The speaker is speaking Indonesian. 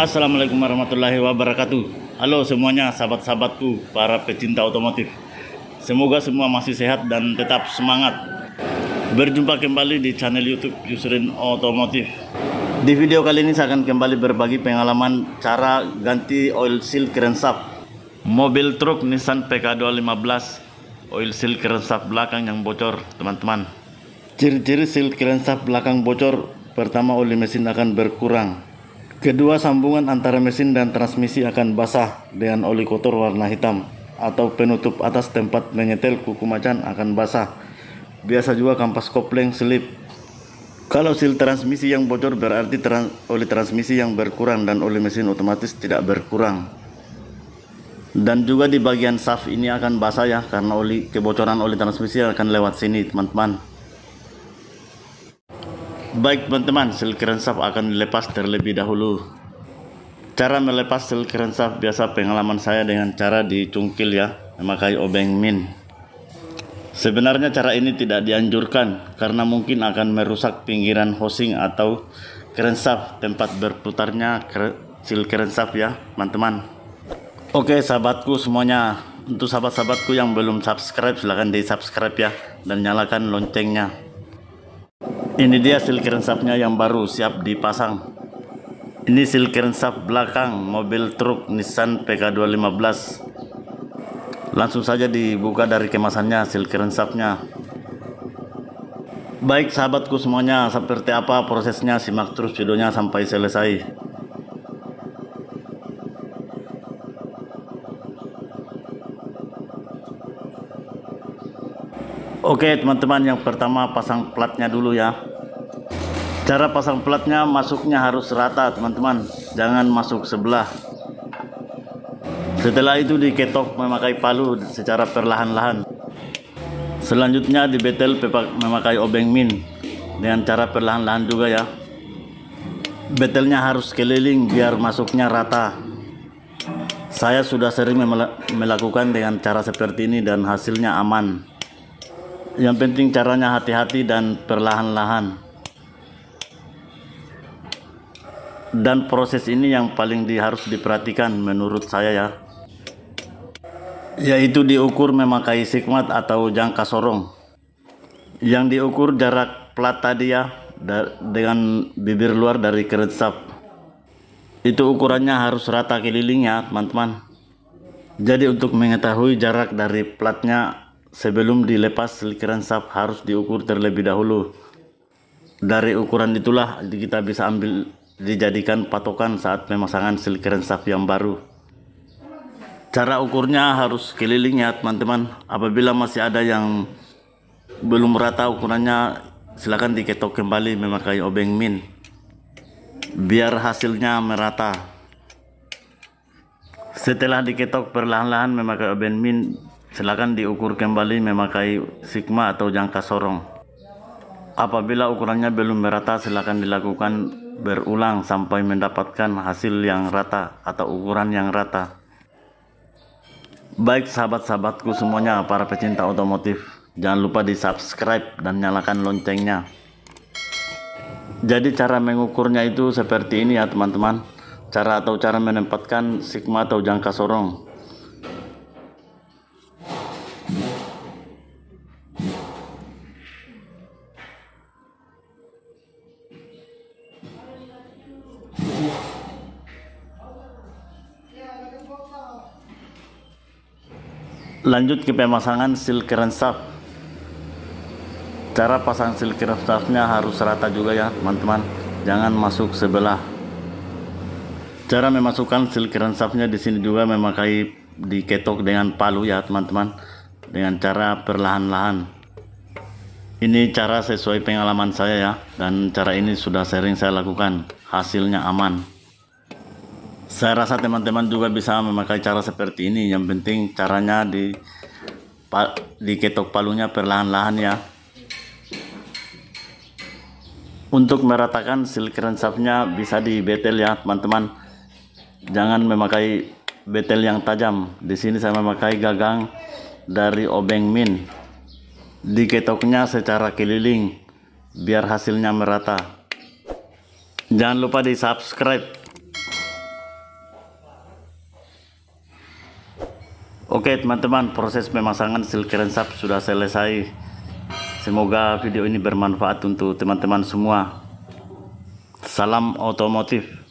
Assalamualaikum warahmatullahi wabarakatuh. Halo semuanya, sahabat-sahabatku, para pecinta otomotif. Semoga semua masih sehat dan tetap semangat. Berjumpa kembali di channel YouTube Yusrin Otomotif. Di video kali ini saya akan kembali berbagi pengalaman cara ganti oil seal crankshaft mobil truk Nissan PK215. Oil seal crankshaft belakang yang bocor, teman-teman. Ciri-ciri seal crankshaft belakang bocor: pertama, oli mesin akan berkurang. Kedua, sambungan antara mesin dan transmisi akan basah dengan oli kotor warna hitam, atau penutup atas tempat menyetel kuku macan akan basah. Biasa juga kampas kopling selip. Kalau seal transmisi yang bocor berarti oli transmisi yang berkurang dan oli mesin otomatis tidak berkurang. Dan juga di bagian shaft ini akan basah ya, karena kebocoran oli transmisi akan lewat sini, teman-teman. Baik teman-teman, seal crankshaft akan dilepas terlebih dahulu. Cara melepas seal crankshaft biasa pengalaman saya dengan cara dicungkil ya, memakai obeng min. Sebenarnya cara ini tidak dianjurkan karena mungkin akan merusak pinggiran housing atau crankshaft, tempat berputarnya seal crankshaft ya teman-teman. Oke sahabatku semuanya, untuk sahabat-sahabatku yang belum subscribe silahkan di subscribe ya, dan nyalakan loncengnya. Ini dia seal crankshaftnya yang baru siap dipasang. Ini seal crankshaft belakang mobil truk Nissan PK215. Langsung saja dibuka dari kemasannya seal crankshaftnya. Baik sahabatku semuanya, seperti apa prosesnya, simak terus videonya sampai selesai. Oke teman-teman, yang pertama pasang platnya dulu ya. Cara pasang platnya, masuknya harus rata teman-teman, jangan masuk sebelah. Setelah itu diketok memakai palu secara perlahan-lahan. Selanjutnya dibetel memakai obeng min dengan cara perlahan-lahan juga ya. Betelnya harus keliling biar masuknya rata. Saya sudah sering melakukan dengan cara seperti ini dan hasilnya aman. Yang penting caranya hati-hati dan perlahan-lahan. Dan proses ini yang paling harus diperhatikan menurut saya ya, yaitu diukur memakai sigmat atau jangka sorong. Yang diukur jarak plat tadi ya, dengan bibir luar dari crankshaft. Itu ukurannya harus rata kelilingnya teman-teman. Jadi untuk mengetahui jarak dari platnya sebelum dilepas seal crankshaft harus diukur terlebih dahulu. Dari ukuran itulah kita bisa dijadikan patokan saat pemasangan seal crankshaft yang baru. Cara ukurnya harus keliling ya teman-teman. Apabila masih ada yang belum rata ukurannya, silakan diketok kembali memakai obeng min biar hasilnya merata. Setelah diketok perlahan-lahan memakai obeng min, silakan diukur kembali memakai sigma atau jangka sorong. Apabila ukurannya belum merata, silakan dilakukan berulang sampai mendapatkan hasil yang rata atau ukuran yang rata. Baik sahabat-sahabatku semuanya, para pecinta otomotif, jangan lupa di subscribe dan nyalakan loncengnya. Jadi cara mengukurnya itu seperti ini ya teman-teman. Cara menempatkan sigma atau jangka sorong. Lanjut ke pemasangan seal crankshaft. Cara pasang seal crankshaftnya harus rata juga ya teman-teman, jangan masuk sebelah. Cara memasukkan seal crankshaftnya di sini juga memakai diketok dengan palu ya teman-teman, dengan cara perlahan-lahan. Ini cara sesuai pengalaman saya ya, dan cara ini sudah sering saya lakukan, hasilnya aman. Saya rasa teman-teman juga bisa memakai cara seperti ini. Yang penting caranya diketok palunya perlahan-lahan ya. Untuk meratakan silk shaftnya bisa dibetel ya teman-teman. Jangan memakai betel yang tajam. Di sini saya memakai gagang dari obeng min. Diketoknya secara keliling biar hasilnya merata. Jangan lupa di subscribe. Oke teman-teman, proses pemasangan silk shaft sudah selesai. Semoga video ini bermanfaat untuk teman-teman semua. Salam otomotif.